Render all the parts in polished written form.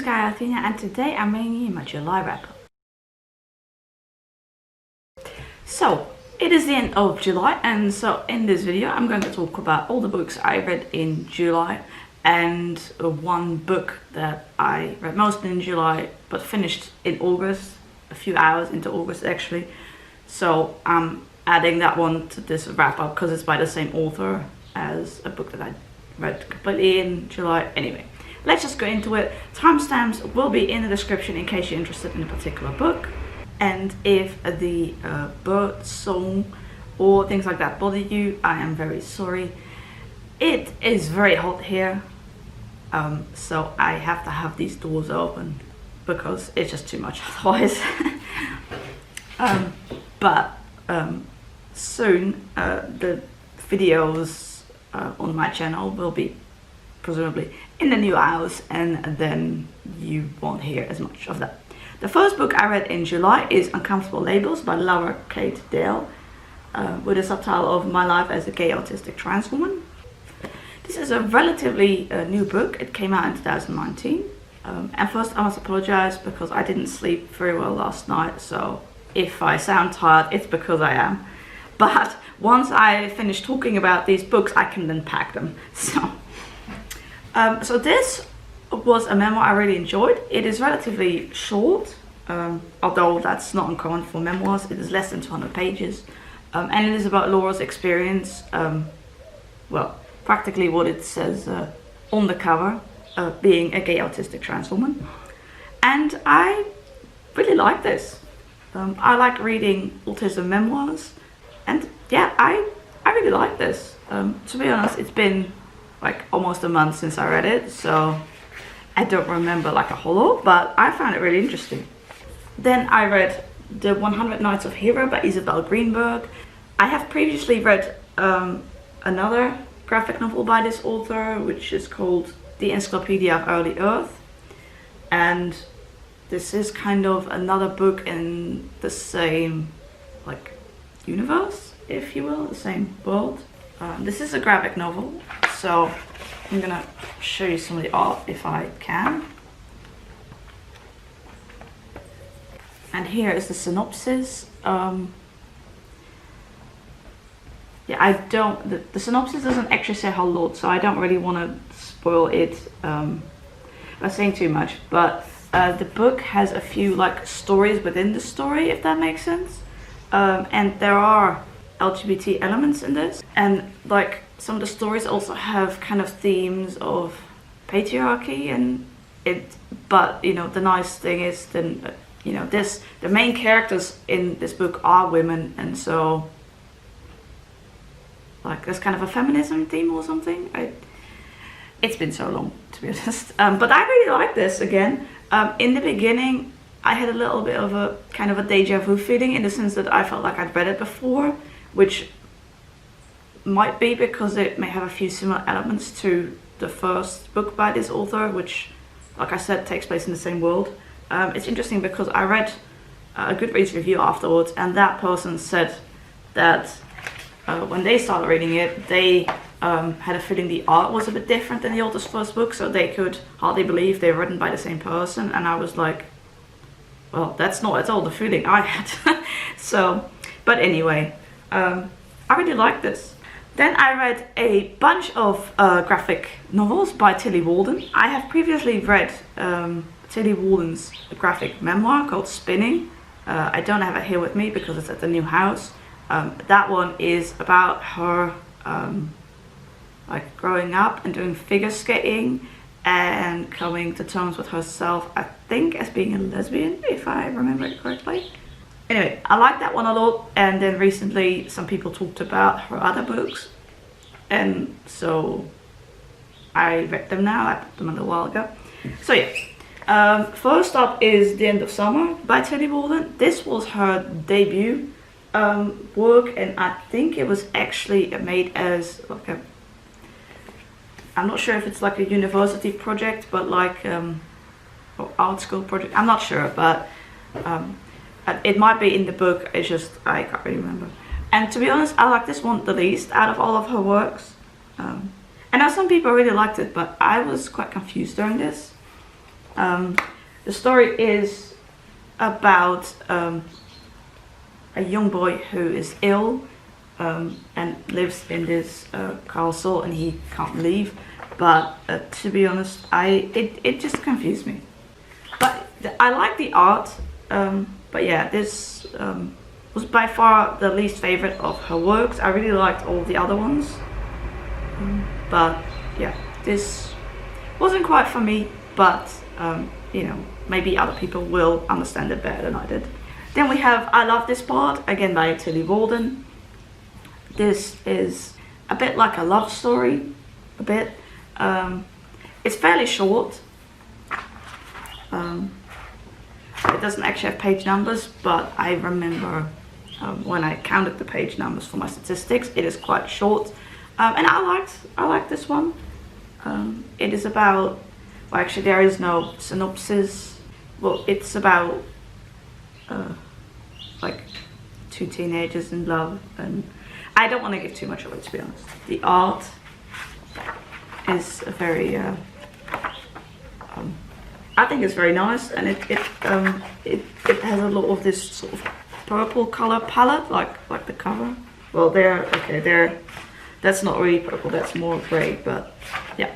Sky Athena, and today I'm bringing you my July wrap up. So it is the end of July, and so in this video I'm going to talk about all the books I read in July and one book that I read mostly in July but finished in August, a few hours into August actually. So I'm adding that one to this wrap up because it's by the same author as a book that I read completely in July. Anyway, let's just go into it. Timestamps will be in the description in case you're interested in a particular book. And if the bird song or things like that bother you, I am very sorry. It is very hot here, so I have to have these doors open because it's just too much otherwise. But soon the videos on my channel will be presumably in the new house, and then you won't hear as much of that. The first book I read in July is Uncomfortable Labels by Laura Kate Dale, with a subtitle of My Life as a Gay Autistic Trans Woman. This is a relatively new book. It came out in 2019. And first I must apologize because I didn't sleep very well last night, so if I sound tired, it's because I am. But once I finish talking about these books, I can then pack them. So this was a memoir I really enjoyed. It is relatively short, although that's not uncommon for memoirs. It is less than 200 pages, and it is about Laura's experience, well, practically what it says on the cover, being a gay autistic trans woman. And I really like this. I like reading autism memoirs, and yeah, I really like this. To be honest, it's been like almost a month since I read it, so I don't remember like a whole lot, but I found it really interesting. Then I read The 100 Nights of Hero by Isabel Greenberg. I have previously read another graphic novel by this author, which is called The Encyclopedia of Early Earth, and this is kind of another book in the same like universe, if you will, the same world. This is a graphic novel, so I'm gonna show you some of the art if I can. And here is the synopsis. Yeah, the synopsis doesn't actually say a whole lot, so I don't really want to spoil it by saying too much. But the book has a few like stories within the story, if that makes sense. And there are LGBT elements in this, and like some of the stories also have kind of themes of patriarchy and it, but you know, the nice thing is then you know, the main characters in this book are women, and so like there's kind of a feminism theme or something. It's been so long, to be honest, but I really like this. Again, in the beginning I had a little bit of a kind of a deja vu feeling, in the sense that I felt like I'd read it before, which might be because it may have a few similar elements to the first book by this author, which, like I said, takes place in the same world. It's interesting because I read a Goodreads review afterwards, and that person said that when they started reading it, they had a feeling the art was a bit different than the author's first book, so they could hardly believe they were written by the same person. And I was like, well, that's not at all the feeling I had. So, but anyway, I really like this. Then I read a bunch of graphic novels by Tillie Walden. I have previously read Tillie Walden's graphic memoir called Spinning. I don't have it here with me because it's at the new house. That one is about her like growing up and doing figure skating and coming to terms with herself, I think, as being a lesbian, if I remember it correctly. Anyway, I like that one a lot, and then recently some people talked about her other books, and so I read them now. I put them a little while ago. So yeah, first up is The End of Summer by Tillie Walden. This was her debut work, and I think it was actually made as like a, I'm not sure if it's like a university project, but like or art school project, I'm not sure, but it might be in the book. It's just I can't really remember. And to be honest, I like this one the least out of all of her works. I know some people really liked it, but I was quite confused during this. The story is about a young boy who is ill and lives in this castle, and he can't leave. But to be honest, it just confused me. But I like the art. But yeah, this was by far the least favorite of her works. I really liked all the other ones. But yeah, this wasn't quite for me, but you know, maybe other people will understand it better than I did. Then we have I Love This Part, again by Tillie Walden. This is a bit like a love story, a bit. It's fairly short. It doesn't actually have page numbers, but I remember when I counted the page numbers for my statistics, it is quite short. And I liked this one. It is about, well, actually there is no synopsis. Well, it's about like two teenagers in love, and I don't want to give too much away, to be honest. The art is very I think it's very nice, and it has a lot of this sort of purple color palette, like the cover. Well, that's not really purple, that's more grey, but yeah.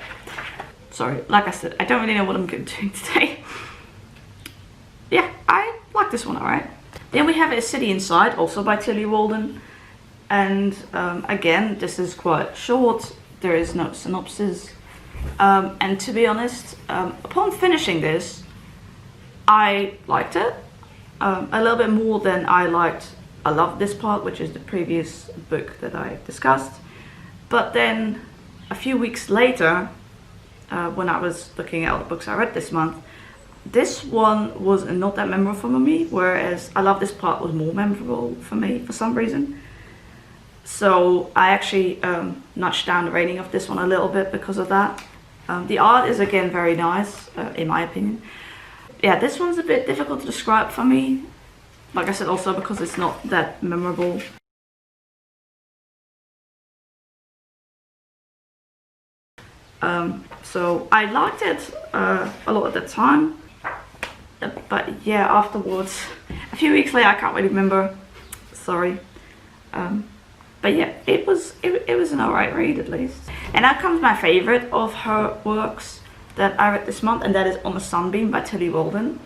Sorry, like I said, I don't really know what I'm doing today. Yeah, I like this one, alright. Then we have A City Inside, also by Tillie Walden. And again, this is quite short, there is no synopsis. And to be honest, upon finishing this, I liked it a little bit more than I liked I Love This Part, which is the previous book that I discussed. But then a few weeks later, when I was looking at all the books I read this month, this one was not that memorable for me, whereas I Love This Part was more memorable for me for some reason. So I actually notched down the rating of this one a little bit because of that. The art is again very nice, in my opinion. Yeah, this one's a bit difficult to describe for me. Like I said, also because it's not that memorable. So I liked it a lot at the time. But yeah, afterwards, a few weeks later, I can't really remember. Sorry. But yeah, it was an alright read at least. And now comes my favourite of her works that I read this month, and that is On the Sunbeam by Tillie Walden.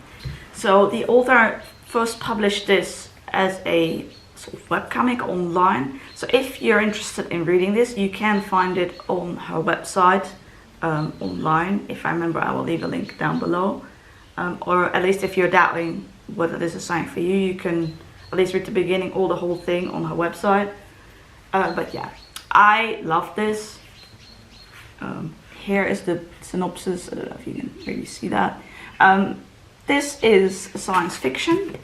So the author first published this as a sort of webcomic online. So if you're interested in reading this, you can find it on her website online. If I remember, I will leave a link down below. Or at least if you're doubting whether this is something for you, you can at least read the beginning or the whole thing on her website. But yeah, I love this. Here is the synopsis. I don't know if you can really see that. This is science fiction.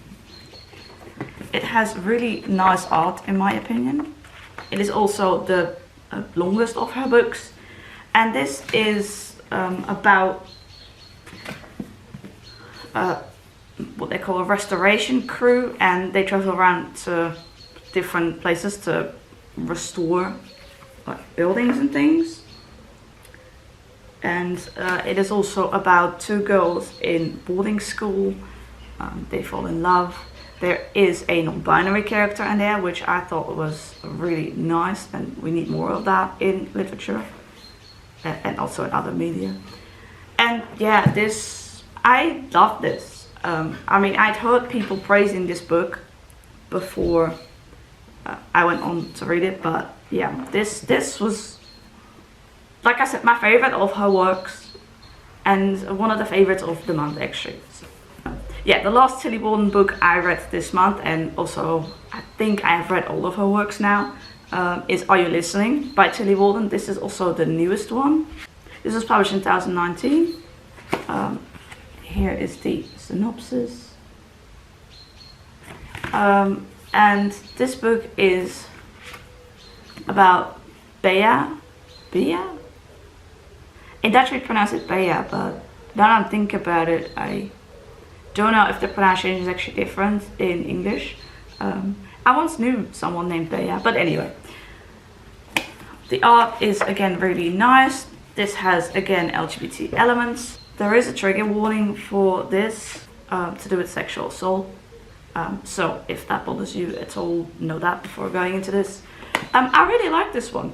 It has really nice art, in my opinion. It is also the longest of her books. And this is about what they call a restoration crew, and they travel around to different places to restore like buildings and things. And it is also about two girls in boarding school. They fall in love. There is a non-binary character in there, which I thought was really nice, and we need more of that in literature and also in other media. And yeah, I love this. I mean, I'd heard people praising this book before I went on to read it, but yeah, this was, like I said, my favorite of her works, and one of the favorites of the month actually. So, yeah, the last Tillie Walden book I read this month, and also I think I have read all of her works now, is Are You Listening by Tillie Walden. This is also the newest one. This was published in 2019. Here is the synopsis. And this book is about Bea. In Dutch we pronounce it Bea, but now I think about it, I don't know if the pronunciation is actually different in English. I once knew someone named Bea, but anyway. The art is again really nice. This has again LGBT elements. There is a trigger warning for this to do with sexual assault. So if that bothers you at all, know that before going into this. I really like this one.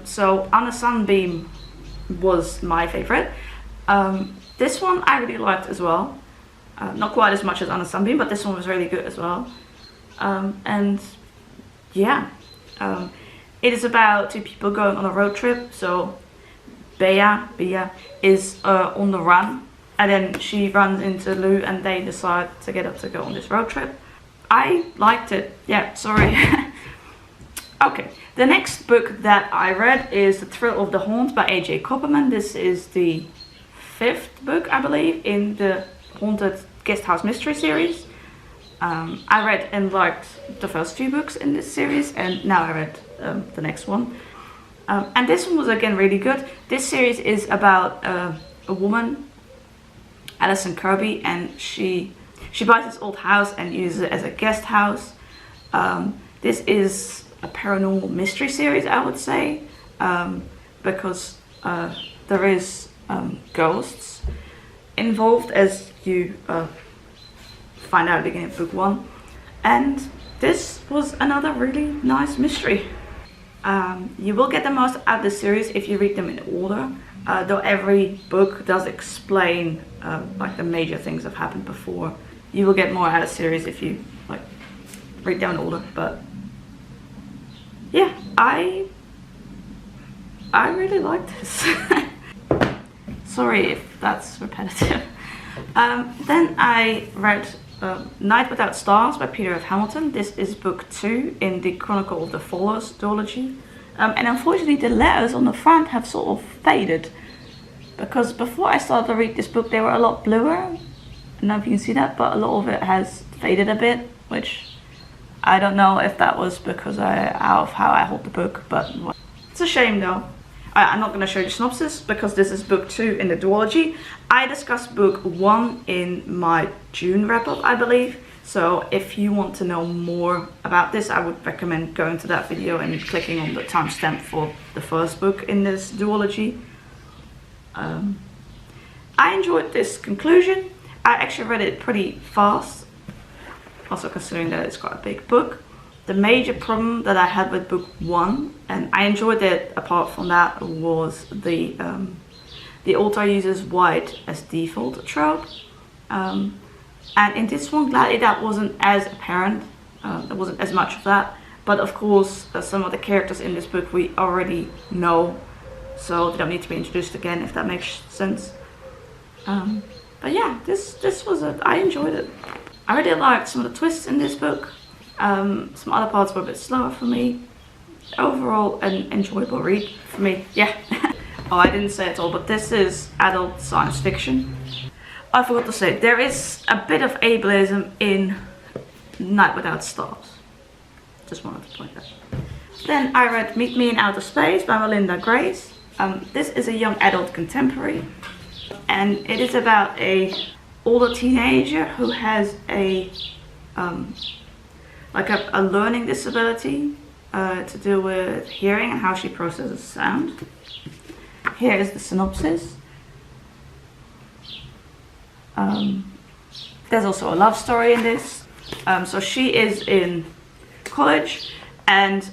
So On a Sunbeam was my favorite. This one I really liked as well. Not quite as much as On a Sunbeam, but this one was really good as well. And yeah, it is about two people going on a road trip. So Bea is on the run, and then she runs into Lou, and they decide together to go on this road trip. I liked it. Yeah, sorry. Okay, the next book that I read is The Thrill of the Haunt by A.J. Copperman. This is the 5th book, I believe, in the Haunted Guesthouse mystery series. I read and liked the first few books in this series, and now I read the next one. And this one was again really good. This series is about a woman, Alison Kirby, and she buys this old house and uses it as a guest house. This is a paranormal mystery series, I would say, because there is ghosts involved, as you find out at the beginning of book 1. And this was another really nice mystery. You will get the most out of the series if you read them in order, though every book does explain like the major things that have happened before. You will get more out of the series if you like read them in order. But yeah, I really like this. Sorry if that's repetitive. Then I read Night Without Stars by Peter F. Hamilton. This is book 2 in the Chronicle of the Fowl duology. And unfortunately the letters on the front have sort of faded, because before I started to read this book they were a lot bluer. I don't know if you can see that, but a lot of it has faded a bit, which I don't know if that was because of how I hold the book, but it's a shame though. I'm not going to show you the synopsis because this is book 2 in the duology. I discussed book 1 in my June wrap-up, I believe. So if you want to know more about this, I would recommend going to that video and clicking on the timestamp for the first book in this duology. I enjoyed this conclusion. I actually read it pretty fast, also considering that it's quite a big book. The major problem that I had with book 1, and I enjoyed it apart from that, was the author uses white as default trope. And in this one, gladly that wasn't as apparent. There wasn't as much of that. But of course, some of the characters in this book we already know, so they don't need to be introduced again, if that makes sense. But yeah, this was it. I enjoyed it. I really liked some of the twists in this book. Some other parts were a bit slower for me. Overall, an enjoyable read for me. Yeah. Oh, I didn't say it all, but this is adult science fiction. I forgot to say, there is a bit of ableism in Night Without Stars. Just wanted to point that. Then I read Meet Me in Outer Space by Melinda Grace. This is a young adult contemporary, and it is about a older teenager who has a learning disability to do with hearing and how she processes sound. Here is the synopsis. There's also a love story in this. So she is in college, and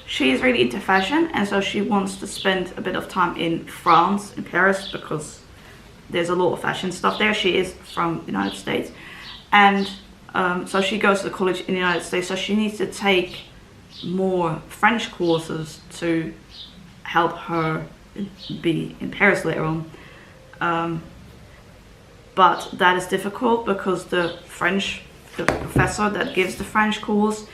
she is really into fashion, and so she wants to spend a bit of time in France, in Paris, because there's a lot of fashion stuff there. She is from the United States, and so she goes to college in the United States, so she needs to take more French courses to help her be in Paris later on. But that is difficult because the professor that gives the French course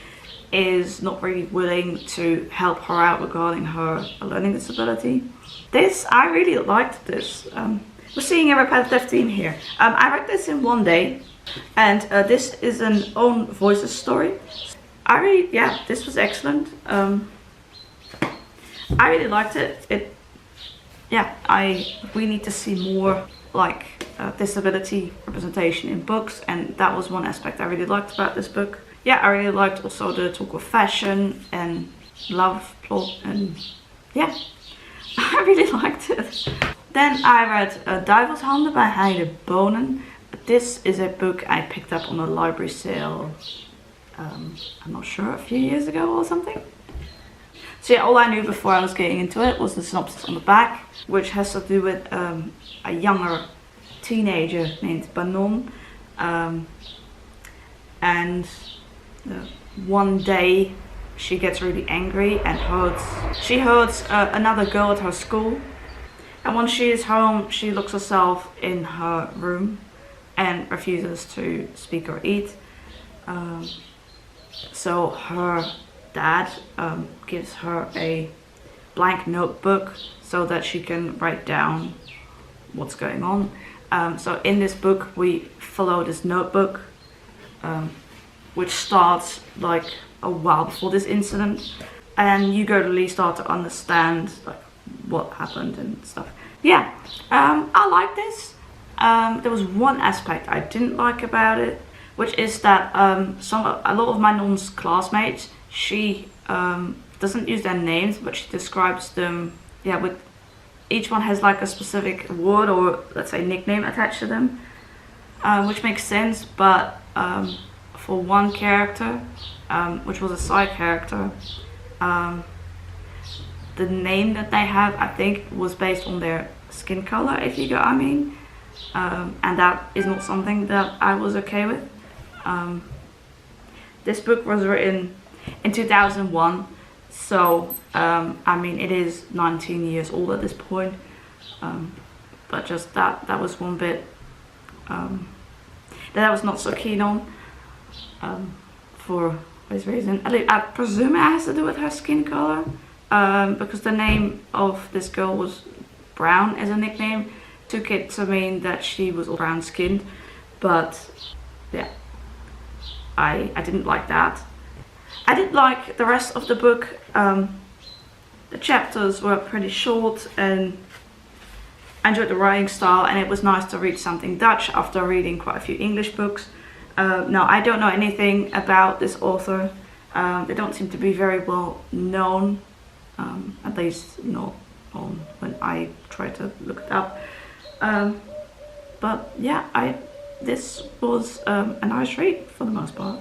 is not really willing to help her out regarding her learning disability. I really liked this. We're seeing a repetitive theme here. I read this in one day, and this is an own voices story. This was excellent. I really liked it. We need to see more like disability representation in books, and that was one aspect I really liked about this book. Yeah, I really liked also the talk of fashion and love plot, and yeah, I really liked it. Then I read Duivelshanden by Heide Boonen. This is a book I picked up on a library sale, I'm not sure, a few years ago or something. So yeah, all I knew before I was getting into it was the synopsis on the back, which has to do with a younger teenager named Boonen. And one day she gets really angry and hurts another girl at her school. And once she is home, she locks herself in her room and refuses to speak or eat. So her dad gives her a blank notebook so that she can write down what's going on. So in this book we follow this notebook, which starts like a while before this incident, and you gradually start to understand like what happened and stuff. Yeah, I like this. There was one aspect I didn't like about it, which is that a lot of my non's classmates, she doesn't use their names, but she describes them, yeah, with each one has like a specific word or let's say nickname attached to them, which makes sense. But for one character, which was a side character, the name that they have, I think, was based on their skin color, if you get what I mean. And that is not something that I was okay with. This book was written in 2001, so I mean it is 19 years old at this point. But just that was one bit that I was not so keen on, for this reason. I presume it has to do with her skin color, because the name of this girl was Brown as a nickname. Took it to mean that she was brown skinned, but yeah, I didn't like that. I didn't like the rest of the book. The chapters were pretty short, and I enjoyed the writing style, and it was nice to read something Dutch after reading quite a few English books. Now, I don't know anything about this author. They don't seem to be very well known, at least not on when I tried to look it up. But yeah, this was a nice read for the most part.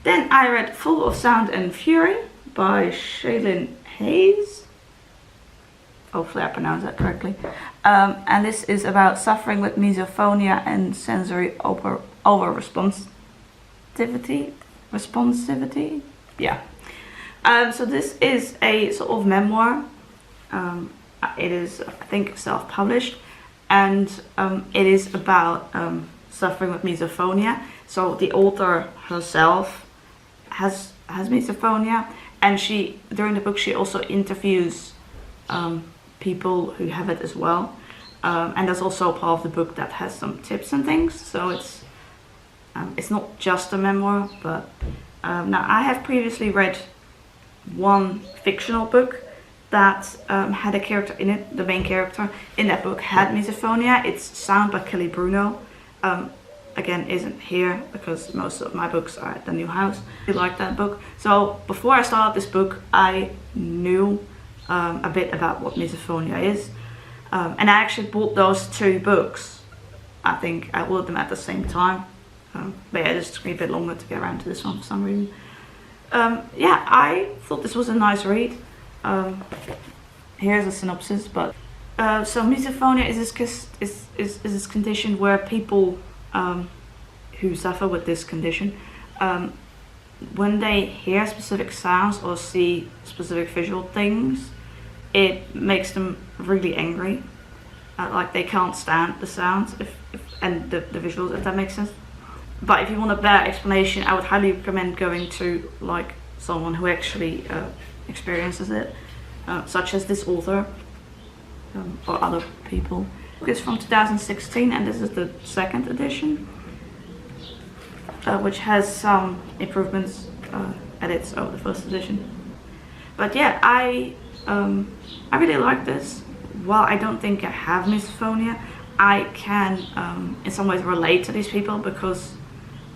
Then I read Full of Sound and Fury by Shaylynn Hayes. Hopefully I pronounced that correctly. And this is about suffering with misophonia and sensory over responsivity. Yeah. So this is a sort of memoir. It is, I think, self-published, and it is about suffering with misophonia. So the author herself has misophonia, and she, during the book, she also interviews people who have it as well. And there's also a part of the book that has some tips and things. So it's not just a memoir, but now I have previously read one fictional book that had a character in it. The main character in that book had misophonia. It's Sound by Kelly Bruno. Again, isn't here because most of my books are at the new house. I like that book. So before I started this book, I knew a bit about what misophonia is. And I actually bought those two books. I think I ordered them at the same time. But yeah, it just took me a bit longer to get around to this one for some reason. Yeah, I thought this was a nice read. Here's a synopsis, but so misophonia is this condition where people who suffer with this condition, when they hear specific sounds or see specific visual things, it makes them really angry. Like they can't stand the sounds and the visuals, if that makes sense. But if you want a better explanation, I would highly recommend going to like someone who actually experiences it, such as this author or other people. It's from 2016, and this is the second edition, which has some improvements, edits over the first edition. But yeah, I really like this. While I don't think I have misophonia, I can in some ways relate to these people because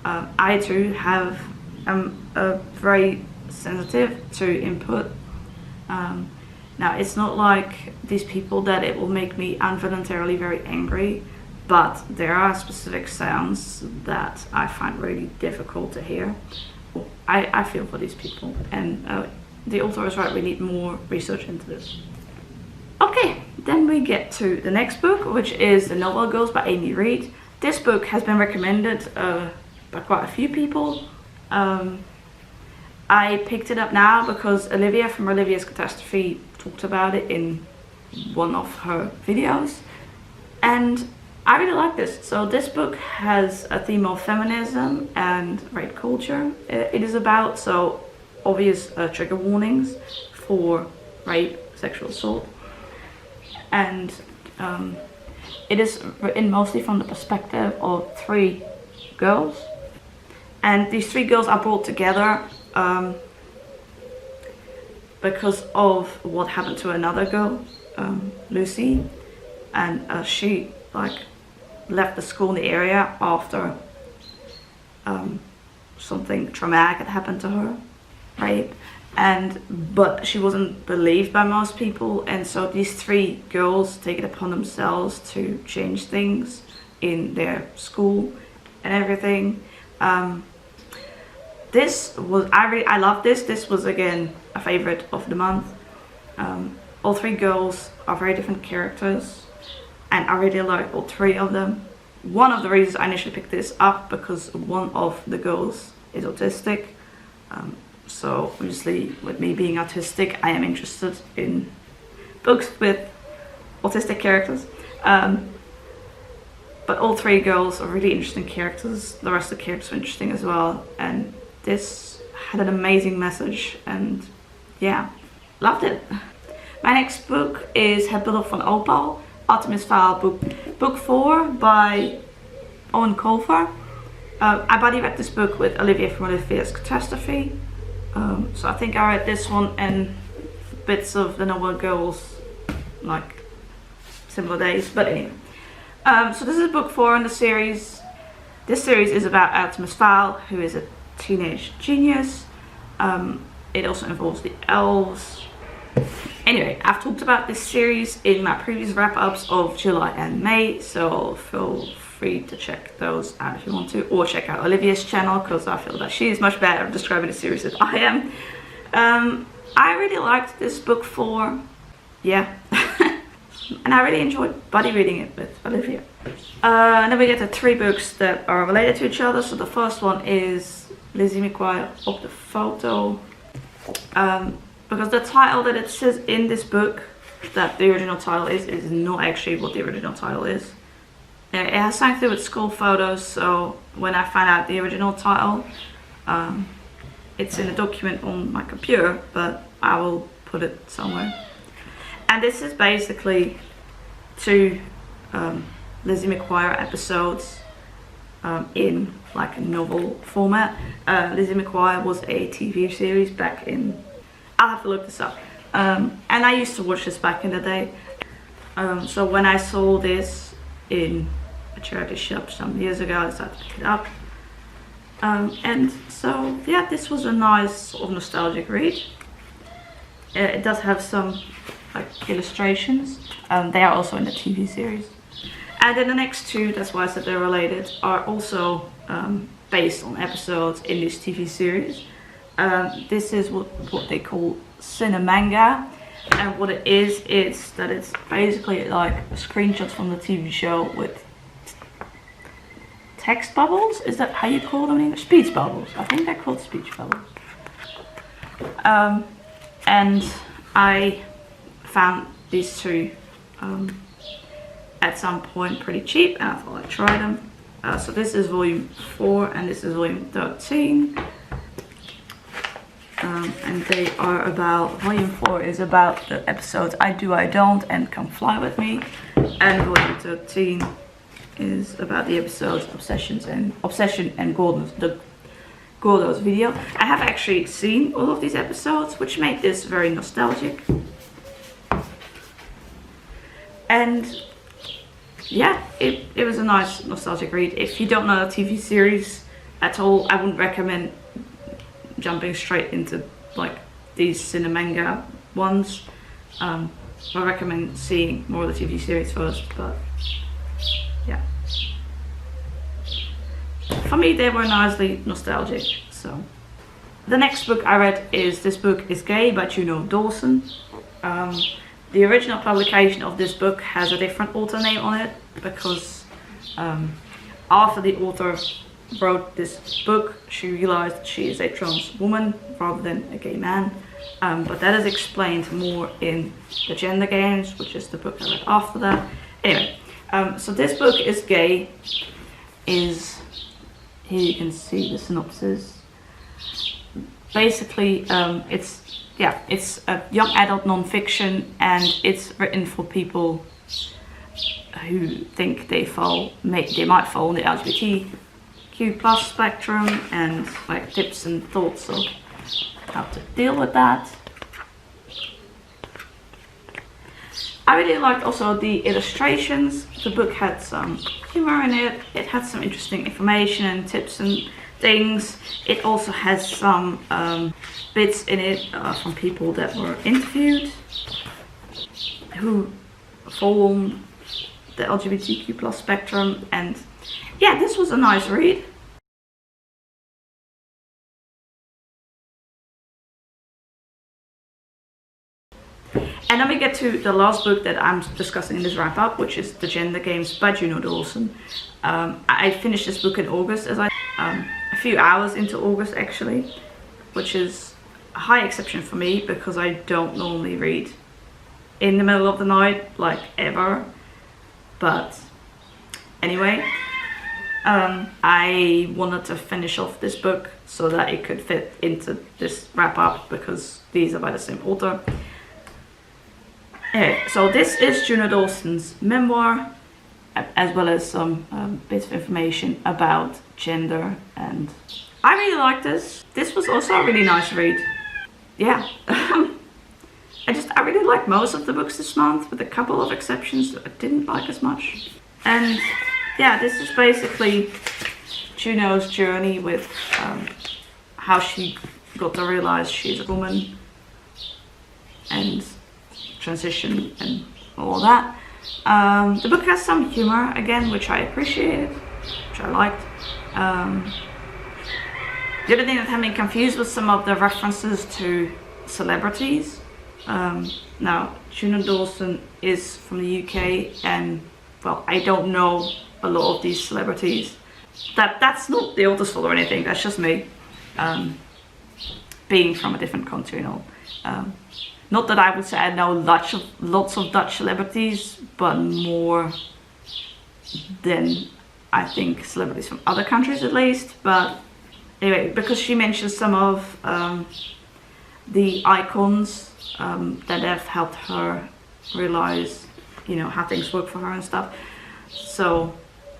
I too am very sensitive to input, Now, it's not like these people that it will make me involuntarily very angry, but there are specific sounds that I find really difficult to hear. I feel for these people, and the author is right, we need more research into this. Okay, then we get to the next book, which is The Noble Girls by Amy Reed. This book has been recommended by quite a few people. I picked it up now because Olivia from Olivia's Catastrophe talked about it in one of her videos, and I really like this. So this book has a theme of feminism and rape culture. It is about, so obvious trigger warnings for rape, sexual assault, and it is written mostly from the perspective of 3 girls, and these 3 girls are brought together because of what happened to another girl, Lucy, and she left the school in the area after something traumatic had happened to her, rape, but she wasn't believed by most people, and so these 3 girls take it upon themselves to change things in their school and everything. This was, I love this. This was again a favorite of the month. All 3 girls are very different characters, and I really like all 3 of them. One of the reasons I initially picked this up because one of the girls is autistic. So obviously, with me being autistic, I am interested in books with autistic characters. But all 3 girls are really interesting characters. The rest of the characters are interesting as well. And this had an amazing message, and yeah, loved it. My next book is Het Bedrog van Opal, Artemis Fowl, book 4 by Eoin Colfer. I buddy read this book with Olivia from Olivia's Catastrophe. So I think I read this one and bits of The Noble Girls, like similar days, but anyway. So this is book 4 in the series. This series is about Artemis Fowl, who is a teenage genius. It also involves the elves. Anyway, I've talked about this series in my previous wrap-ups of July and May, so feel free to check those out if you want to, or check out Olivia's channel, because I feel that she is much better at describing the series than I am. I really liked this book 4, yeah, and I really enjoyed buddy reading it with Olivia. And then we get to 3 books that are related to each other. So the first one is Lizzie McGuire of the Foto, because the title that it says in this book that the original title is not actually what the original title is. It has something to do with school photos, so when I find out the original title, it's in a document on my computer, but I will put it somewhere. And this is basically 2 Lizzie McGuire episodes in like a novel format. Lizzie McGuire was a TV series back in, I'll have to look this up, and I used to watch this back in the day. So when I saw this in a charity shop some years ago, I decided to pick it up. And so yeah, this was a nice sort of nostalgic read. It does have some like illustrations. They are also in the TV series. And then the next 2, that's why I said they're related, are also based on episodes in this TV series. This is what they call Cine-Manga, and what it is that it's basically like a screenshot from the TV show with text bubbles. Is that how you call them in English? Speech bubbles. I think they're called speech bubbles. And I found these 2 at some point pretty cheap, and I thought I'd try them. So this is volume 4 and this is volume 13. And they are about, volume 4 is about the episodes I Do, I Don't and Come Fly With Me. And volume 13 is about the episodes Obsession and Gordo's video. I have actually seen all of these episodes, which make this very nostalgic. And yeah, it was a nice nostalgic read. If you don't know the TV series at all, I wouldn't recommend jumping straight into like these Cine-Manga ones. I recommend seeing more of the TV series first, but yeah. For me, they were nicely nostalgic, so. The next book I read is This Book is Gay by Juno Dawson. The original publication of this book has a different author name on it because after the author wrote this book, she realized she is a trans woman rather than a gay man. But that is explained more in The Gender Games, which is the book I read after that. Anyway, so This Book is Gay is, here you can see the synopsis. Basically, it's a young adult non-fiction, and it's written for people who think they might fall in the LGBTQ plus spectrum, and like tips and thoughts of how to deal with that. I really liked also the illustrations. The book had some humor in it. It had some interesting information and tips and things. It also has some bits in it from people that were interviewed who fall on the LGBTQ plus spectrum, and yeah, this was a nice read. And then we get to the last book that I'm discussing in this wrap up, which is The Gender Games by Juno Dawson. I finished this book in August, as a few hours into August actually, which is a high exception for me because I don't normally read in the middle of the night, like ever. But anyway, I wanted to finish off this book so that it could fit into this wrap up because these are by the same author. Anyway, so this is Juno Dawson's memoir, as well as some bits of information about gender, and I really like this. This was also a really nice read. Yeah. I really like most of the books this month, with a couple of exceptions that I didn't like as much. And yeah, this is basically Juno's journey with how she got to realize she's a woman and transition and all that. The book has some humor again, which I appreciated, which I liked. The other thing that had me confused was some of the references to celebrities. Now, Juno Dawson is from the UK, and well, I don't know a lot of these celebrities. That's not the author's fault or anything, that's just me being from a different country and all. Not that I would say I know lots of Dutch celebrities, but more than I think celebrities from other countries at least. But anyway, because she mentions some of the icons that have helped her realize, you know, how things work for her and stuff. So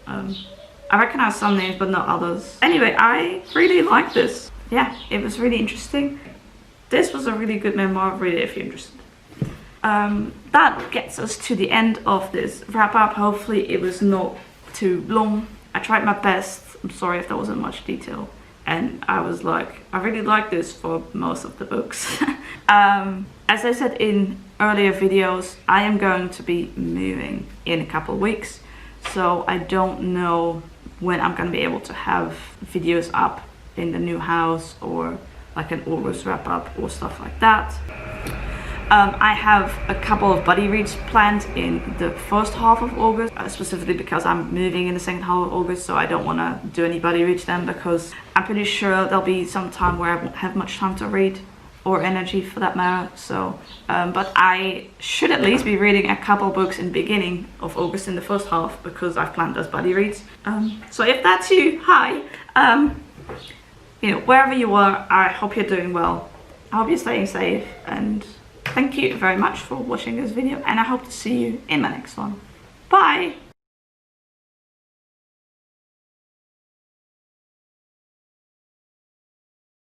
I recognize some names but not others. Anyway, I really like this. Yeah, it was really interesting. This was a really good memoir, read it if you're interested. That gets us to the end of this wrap up. Hopefully it was not too long. I tried my best. I'm sorry if there wasn't much detail. And I was like, I really like this for most of the books. As I said in earlier videos, I am going to be moving in a couple of weeks. So I don't know when I'm going to be able to have videos up in the new house, or like an August wrap up or stuff like that. I have a couple of buddy reads planned in the first half of August, specifically because I'm moving in the second half of August, so I don't want to do any buddy reads then, because I'm pretty sure there'll be some time where I won't have much time to read, or energy for that matter. So but I should at least be reading a couple books in the beginning of August in the first half, because I've planned those buddy reads. So if that's you, hi. You know, wherever you are, I hope you're doing well. I hope you're staying safe, and thank you very much for watching this video, and I hope to see you in my next one. Bye!